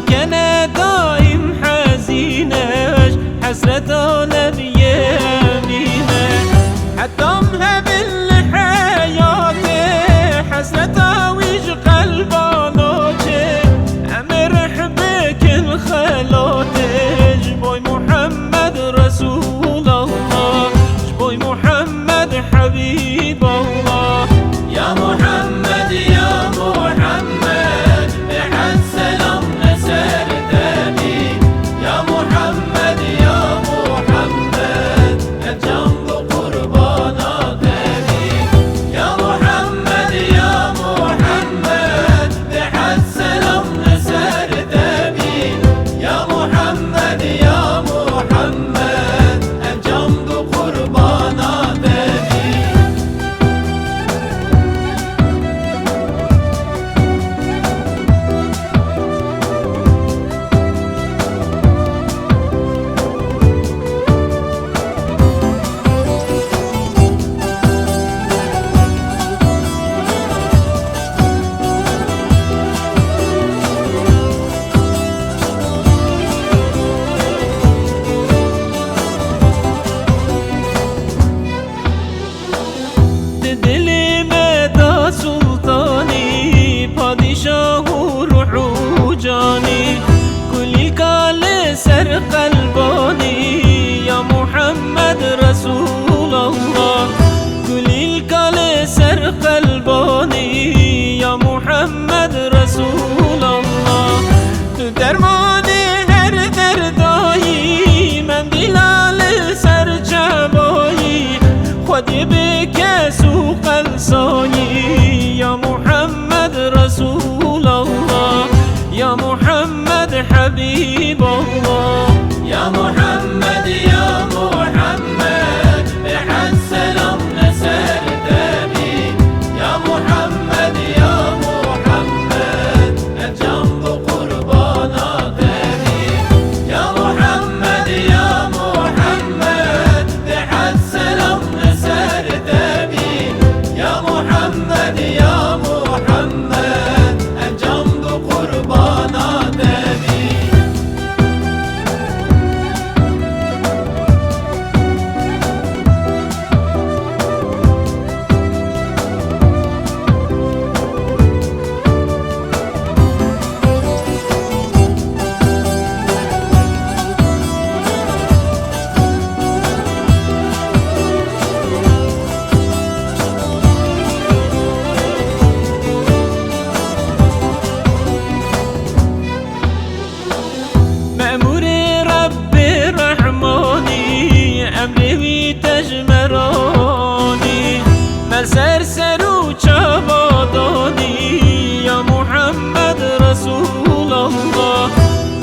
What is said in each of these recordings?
ساكنة دائم حزينة حسرة نبي يمينة حتى مهب الحياة حسرة ويج قلبانوجه أمرح بك الخلات جبوي محمد رسول الله جبوي محمد حبيب الله يا محمد يا محمد بحد سلام نسر دمي يا محمد يا محمد الجنب قربانا دمي يا محمد يا محمد بحد سلام نسر دمي يا محمد يا محمد الجنب قربانا دمي دلی مدا سلطانی پادشاه و روح و جانی کلی کال سر قلبانی یا محمد رسول الله کلی کال سر قلبانی یا محمد رسول الله تو درمان هر دردایی من دلال سر جبایی خودی بکس و قلصانی یا محمد رسول الله یا محمد حبیب الله يا محمد يا محمد بحد سلام نسر دمي يا محمد يا محمد الجنب قربانا دمي يا محمد يا محمد بحد سلام نسر دمي يا محمد يا محمد الجنب قربانا دمي مأمور رب رحمانی امری تجمرانی من سر و چابادانی یا محمد رسول الله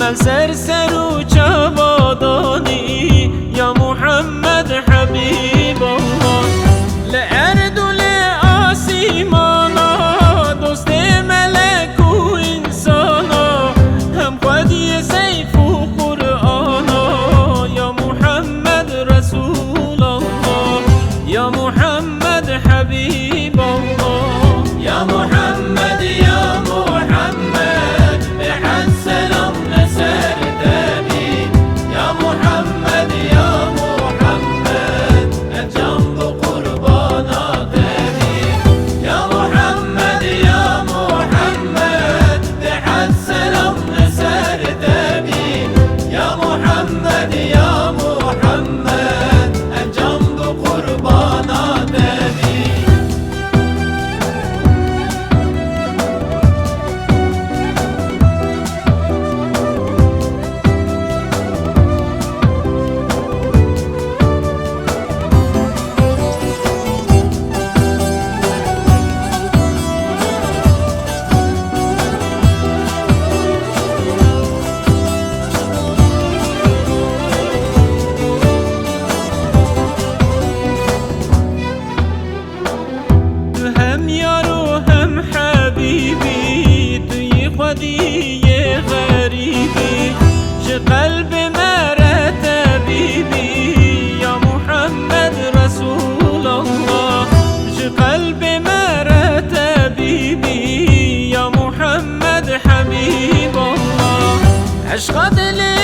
من سر و چابادانی یا محمد حبیب الله لأرض و لآسمانا دوست ملک و انسانا هم خودی سیف و قرآنا یا محمد رسول الله یا محمد حبیب الله يا محمد يا محمد بحد سلام نسر دمي عشق دل